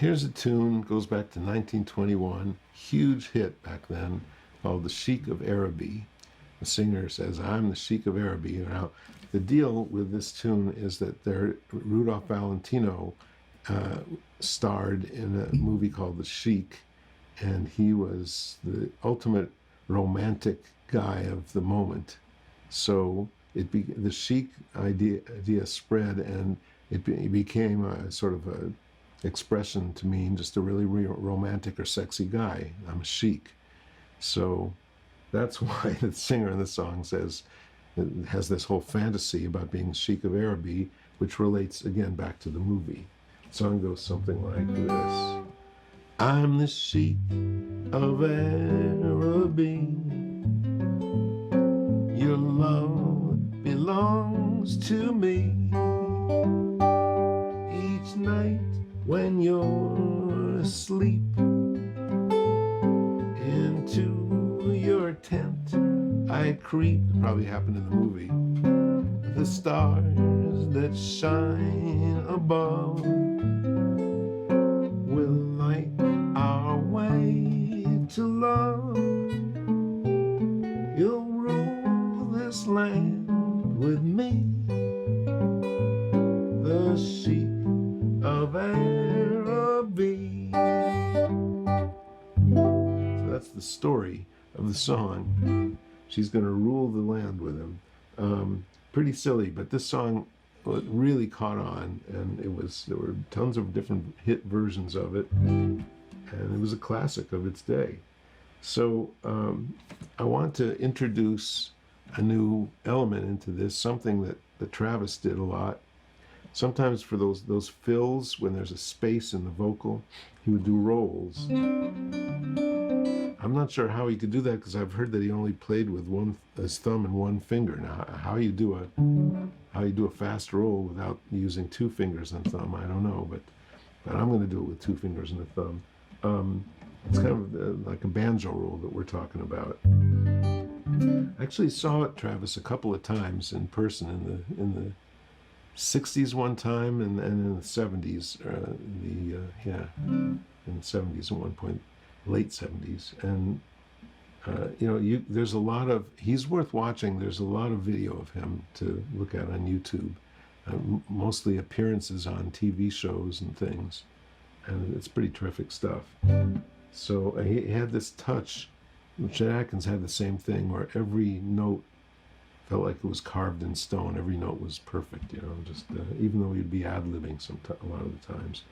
Here's a tune, goes back to 1921, huge hit back then, called the Sheik of Araby. The singer says, "I'm the Sheik of Araby." Now, the deal with this tune is that Rudolph Valentino starred in a movie called The Sheik, and he was the ultimate romantic guy of the moment. So the Sheik idea spread, and it became a sort of a expression to mean just a really romantic or sexy guy. I'm a Sheik. So that's why the singer in the song says, it has this whole fantasy about being Sheik of Araby, which relates again back to the movie. The song goes something like this. I'm the Sheik of Araby. Your love belongs to me. Each night when you're asleep, into your tent I creep. It probably happened in the movie. The stars that shine above will light our way to love. You'll rule this land with me, the Sheik of Araby. So that's the story of the song. She's going to rule the land with him. Pretty silly, but this song really caught on, and there were tons of different hit versions of it, and it was a classic of its day. So I want to introduce a new element into this, something that Travis did a lot. Sometimes for those fills, when there's a space in the vocal, he would do rolls. I'm not sure how he could do that, because I've heard that he only played with his thumb and one finger. Now, how you do a fast roll without using two fingers and thumb, I don't know. But I'm going to do it with two fingers and a thumb. It's kind of like a banjo roll that we're talking about. I actually saw Travis a couple of times in person in the 60s one time, and in the 70s, in the 70s at one point, late 70s. And there's a lot of, he's worth watching. There's a lot of video of him to look at on YouTube, mostly appearances on TV shows and things, and it's pretty terrific stuff. So he had this touch. Chet Atkins had the same thing, where every note felt like it was carved in stone. Every note was perfect, just even though he'd be ad-libbing a lot of the times.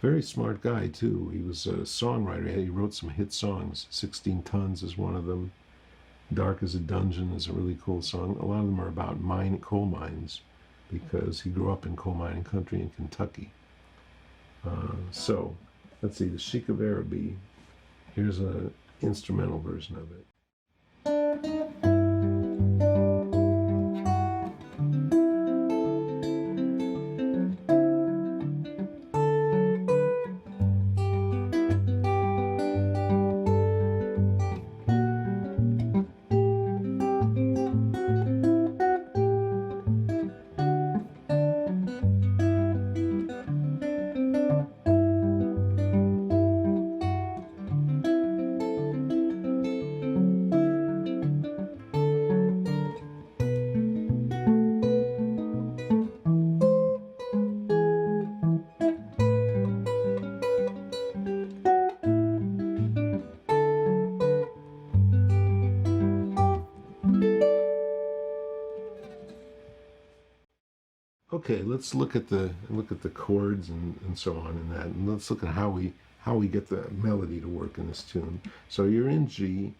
Very smart guy, too. He was a songwriter. He wrote some hit songs. 16 Tons is one of them. Dark as a Dungeon is a really cool song. A lot of them are about coal mines, because he grew up in coal mining country in Kentucky. So, let's see, the Sheik of Araby. Here's an instrumental version of it. Okay, let's look at the chords and so on in that, and let's look at how we get the melody to work in this tune. So you're in G.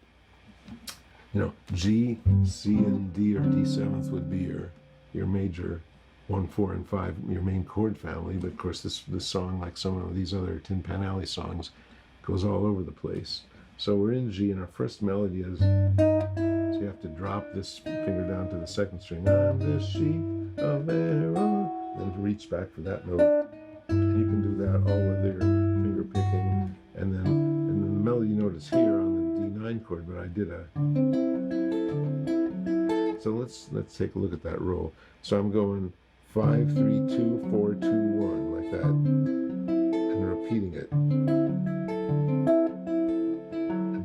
G, C, and D, or D7th would be your major 1, 4, and 5, your main chord family. But of course, this song, like some of these other Tin Pan Alley songs, goes all over the place. So we're in G, and our first melody is, so you have to drop this finger down to the second string. I'm the Sheik of Araby. Then reach back for that note. And you can do that all with your finger picking. And then the melody note is here on the D9 chord, but I did a. So let's take a look at that roll. So I'm going 5, 3, 2, 4, 2, 1, like that. And repeating it. And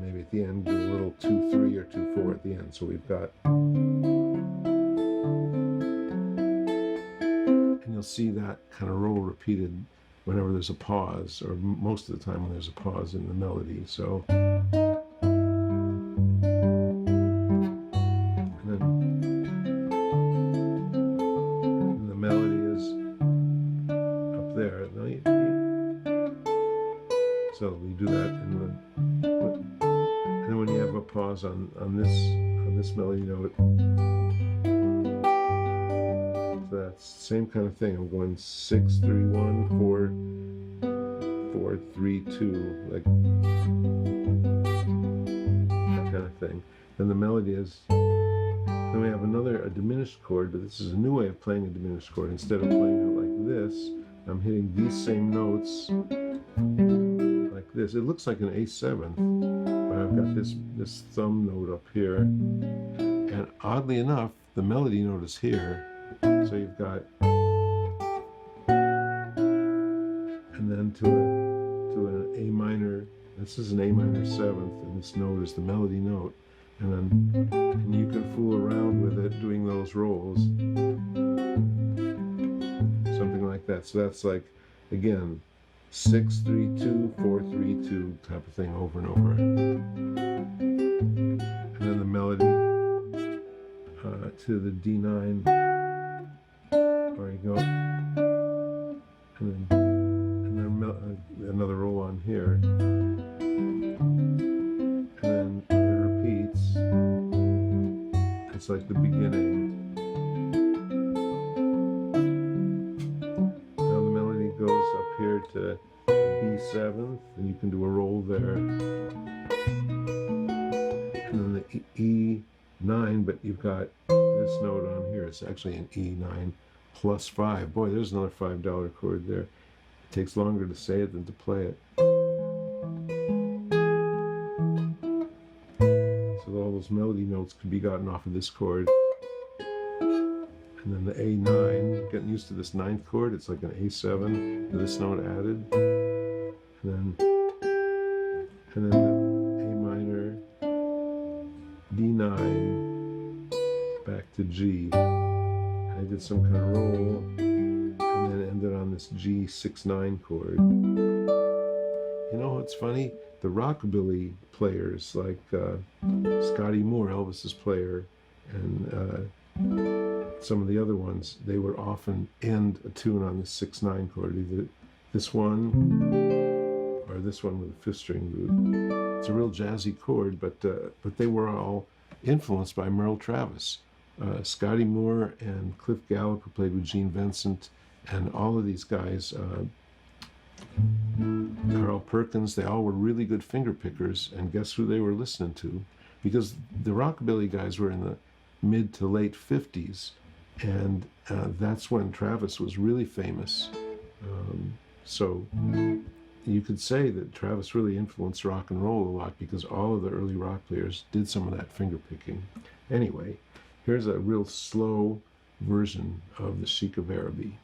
maybe at the end do a little 2-3 or 2-4 at the end. So we've got, and you'll see that kind of roll repeated whenever there's a pause, or most of the time when there's a pause in the melody. So, and the melody is up there. So we do that in the, and then when you have a pause on this melody note, so that's the same kind of thing. I'm going 6-3-1, 4-3-2, like that kind of thing. Then the melody is, then we have a diminished chord, but this is a new way of playing a diminished chord. Instead of playing it like this, I'm hitting these same notes like this. It looks like an A7, but I've got this thumb note up here, and oddly enough, the melody note is here. So you've got, and then to an A minor. This is an A minor 7th, and this note is the melody note. And you can fool around with it doing those rolls, something like that. So that's like, again, 6-3-2, 4-3-2 type of thing over and over. And then the melody to the D9. There you go. And then another roll on here. And then it repeats. It's like the beginning. Now the melody goes up here to B7th, and you can do a roll there. And then the E9, but you've got this note on here. It's actually an E9 plus 5. Boy, there's another $5 chord there. It takes longer to say it than to play it. So all those melody notes could be gotten off of this chord. And then the A9, getting used to this 9th chord, it's like an A7 with this note added. And then the A minor, D9, back to G. I did some kind of roll, and then it ended on this G6-9 chord. You know what's funny? The rockabilly players, like Scotty Moore, Elvis's player, and some of the other ones, they would often end a tune on this 6-9 chord, either this one or this one with a 5th string boot. It's a real jazzy chord, but they were all influenced by Merle Travis. Scotty Moore and Cliff Gallup, who played with Gene Vincent, and all of these guys, Carl Perkins, they all were really good finger pickers, and guess who they were listening to? Because the rockabilly guys were in the mid to late 50s, and that's when Travis was really famous. So you could say that Travis really influenced rock and roll a lot, because all of the early rock players did some of that finger picking. Anyway, here's a real slow version of the Sheik of Araby.